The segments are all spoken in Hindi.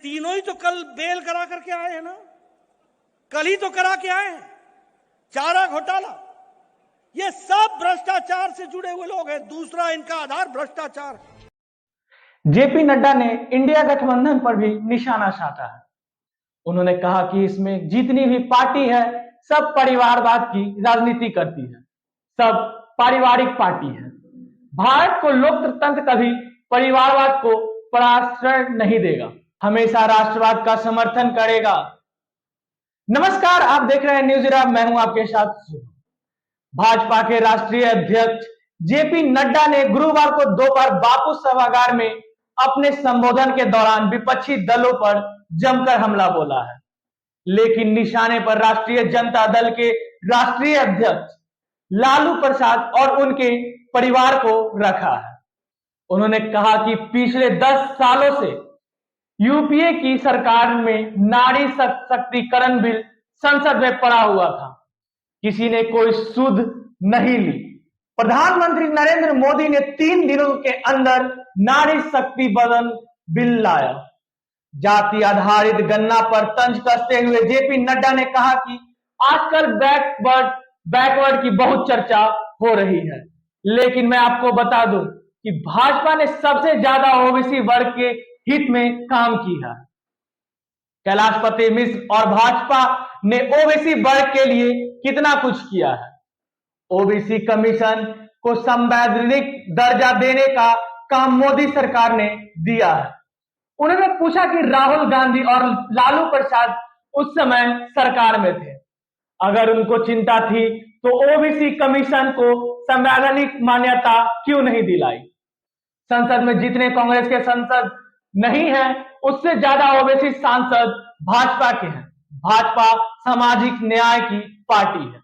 तीनों ही तो कल बेल करा करके आए हैं ना, कल ही तो करा के आए हैं। चारा घोटाला, ये सब भ्रष्टाचार से जुड़े हुए लोग हैं। दूसरा इनका आधार भ्रष्टाचार। जेपी नड्डा ने इंडिया गठबंधन पर भी निशाना साधा है। उन्होंने कहा कि इसमें जितनी भी पार्टी है सब परिवारवाद की राजनीति करती है, सब पारिवारिक पार्टी है। भारत को लोकतंत्र कभी परिवारवाद को पराश्रय नहीं देगा, हमेशा राष्ट्रवाद का समर्थन करेगा। नमस्कार, आप देख रहे हैं न्यूज इरा, मैं हूं आपके साथ शुभ। भाजपा के राष्ट्रीय अध्यक्ष जेपी नड्डा ने गुरुवार को दोपहर बापू सभागार में अपने संबोधन के दौरान विपक्षी दलों पर जमकर हमला बोला है, लेकिन निशाने पर राष्ट्रीय जनता दल के राष्ट्रीय अध्यक्ष लालू प्रसाद और उनके परिवार को रखा है। उन्होंने कहा कि पिछले 10 सालों से यूपीए की सरकार में नारी सशक्तिकरण बिल संसद में पड़ा हुआ था, किसी ने कोई सुध नहीं ली। प्रधानमंत्री नरेंद्र मोदी ने 3 दिनों के अंदर नारी शक्ति बदन बिल लाया। जाति आधारित गणना पर तंज कसते हुए जेपी नड्डा ने कहा कि आजकल बैकवर्ड की बहुत चर्चा हो रही है, लेकिन मैं आपको बता दूं कि भाजपा ने सबसे ज्यादा ओबीसी वर्ग के हित में काम किया है। कैलाशपति मिश्र और भाजपा ने ओबीसी वर्ग के लिए कितना कुछ किया है। ओबीसी कमीशन को संवैधानिक दर्जा देने का काम मोदी सरकार ने दिया है। उन्होंने पूछा कि राहुल गांधी और लालू प्रसाद उस समय सरकार में थे, अगर उनको चिंता थी तो ओबीसी कमीशन को संवैधानिक मान्यता क्यों नहीं दिलाई। संसद में जितने कांग्रेस के सांसद नहीं है, उससे ज्यादा ओबीसी सांसद भाजपा के हैं। भाजपा सामाजिक न्याय की पार्टी है।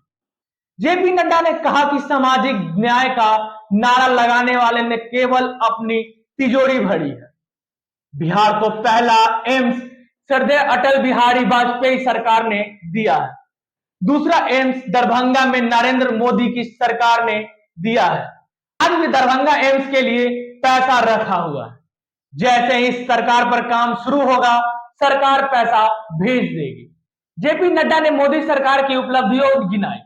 जेपी नड्डा ने कहा कि सामाजिक न्याय का नारा लगाने वाले ने केवल अपनी तिजोरी भरी है। बिहार को पहला एम्स श्रद्धेय अटल बिहारी वाजपेयी सरकार ने दिया है। दूसरा एम्स दरभंगा में नरेंद्र मोदी की सरकार ने दिया है। आज भी दरभंगा एम्स के लिए पैसा रखा हुआ है। जैसे ही इस सरकार पर काम शुरू होगा, सरकार पैसा भेज देगी। जेपी नड्डा ने मोदी सरकार की उपलब्धियों गिनाई।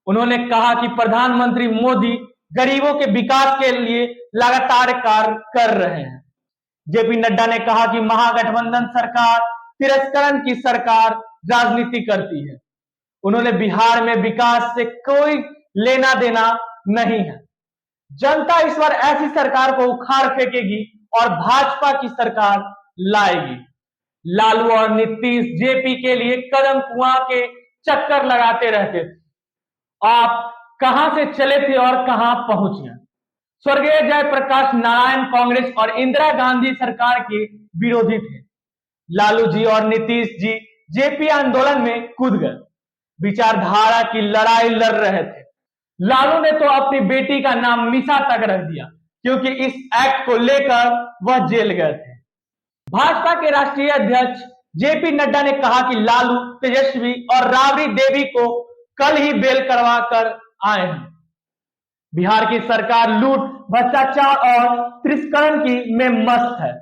उन्होंने कहा कि प्रधानमंत्री मोदी गरीबों के विकास के लिए लगातार कार्य कर रहे हैं। जेपी नड्डा ने कहा कि महागठबंधन सरकार तिरस्करण की सरकार राजनीति करती है। उन्होंने बिहार में विकास से कोई लेना देना नहीं है। जनता इस बार ऐसी सरकार को उखाड़ फेंकेगी और भाजपा की सरकार लाएगी। लालू और नीतीश जेपी के लिए कदम कुआं के चक्कर लगाते रहते थे। आप कहां से चले थे और कहां पहुंचे। स्वर्गीय जयप्रकाश नारायण कांग्रेस और इंदिरा गांधी सरकार के विरोधी थे। लालू जी और नीतीश जी जेपी आंदोलन में कूद गए, विचारधारा की लड़ाई लड़ रहे थे। लालू ने तो अपनी बेटी का नाम मिसा तक रख दिया, क्योंकि इस एक्ट को लेकर वह जेल गए थे। भाजपा के राष्ट्रीय अध्यक्ष जेपी नड्डा ने कहा कि लालू, तेजस्वी और राबड़ी देवी को कल ही बेल करवा कर आए हैं। बिहार की सरकार लूट, भ्रष्टाचार और तिरस्करण की में मस्त है।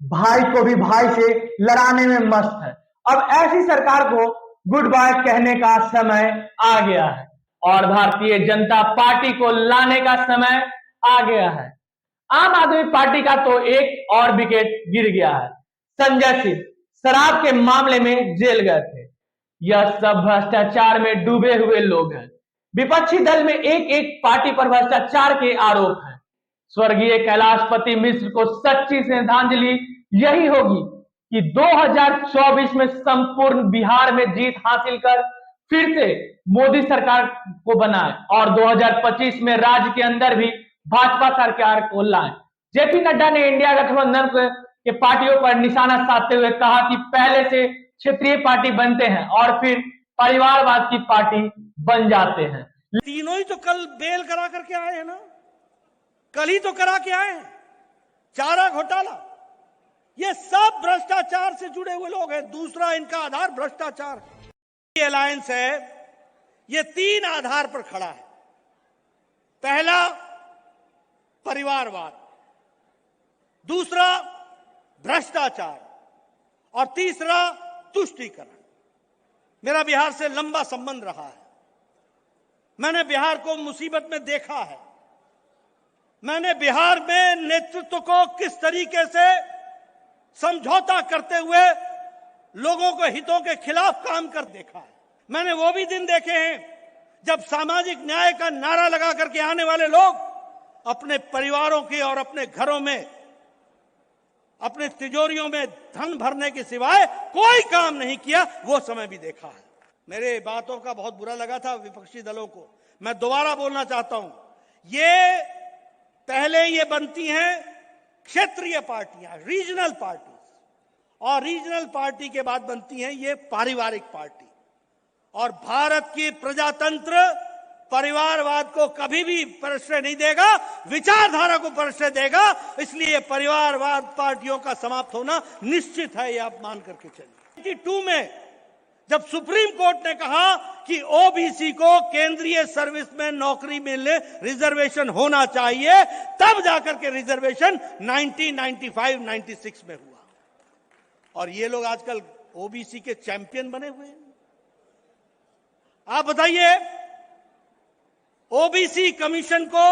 भाई को भी भाई से लड़ाने में मस्त है। अब ऐसी सरकार को गुड बाय कहने का समय आ गया है और भारतीय जनता पार्टी को लाने का समय आ गया है। आम आदमी पार्टी का तो एक और विकेट गिर गया है। संजय सिंह शराब के मामले में जेल गए थे। यह सब भ्रष्टाचार में डूबे हुए लोग हैं। विपक्षी दल में एक एक पार्टी पर भ्रष्टाचार के आरोप हैं। स्वर्गीय कैलाशपति मिश्र को सच्ची श्रद्धांजलि यही होगी कि 2024 में संपूर्ण बिहार में जीत हासिल कर फिर से मोदी सरकार को बनाए और 2025 में राज्य के अंदर भी भाजपा सरकार को लाए। जेपी नड्डा ने इंडिया गठबंधन के पार्टियों पर निशाना साधते हुए कहा कि पहले से क्षेत्रीय पार्टी बनते हैं और फिर परिवारवाद की पार्टी बन जाते हैं। तीनों ही तो कल बेल करा करके आए हैं ना, कल ही तो करा के आए हैं। चारा घोटाला, ये सब भ्रष्टाचार से जुड़े हुए लोग हैं। दूसरा इनका आधार भ्रष्टाचार। ये अलायंस है, ये 3 आधार पर खड़ा है। पहला परिवारवाद, दूसरा भ्रष्टाचार और तीसरा तुष्टीकरण। मेरा बिहार से लंबा संबंध रहा है। मैंने बिहार को मुसीबत में देखा है। मैंने बिहार में नेतृत्व को किस तरीके से समझौता करते हुए लोगों के हितों के खिलाफ काम कर देखा है। मैंने वो भी दिन देखे हैं जब सामाजिक न्याय का नारा लगा करके आने वाले लोग अपने परिवारों की और अपने घरों में, अपने तिजोरियों में धन भरने के सिवाय कोई काम नहीं किया। वो समय भी देखा है। मेरे बातों का बहुत बुरा लगा था विपक्षी दलों को। मैं दोबारा बोलना चाहता हूं, पहले ये बनती हैं क्षेत्रीय पार्टियां, रीजनल पार्टी, और रीजनल पार्टी के बाद बनती हैं ये पारिवारिक पार्टी। और भारत की प्रजातंत्र परिवारवाद को कभी भी प्रश्रय नहीं देगा, विचारधारा को प्रश्रय देगा। इसलिए परिवारवाद पार्टियों का समाप्त होना निश्चित है, ये आप मान करके चलिए। 92 में जब सुप्रीम कोर्ट ने कहा कि ओबीसी को केंद्रीय सर्विस में नौकरी मिलने रिजर्वेशन होना चाहिए, तब जाकर के रिजर्वेशन 1995-96 में हुआ। और ये लोग आजकल ओबीसी के चैंपियन बने हुए हैं। आप बताइए, ओबीसी कमीशन को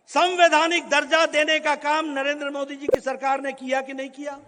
संवैधानिक दर्जा देने का काम नरेंद्र मोदी जी की सरकार ने किया कि नहीं किया?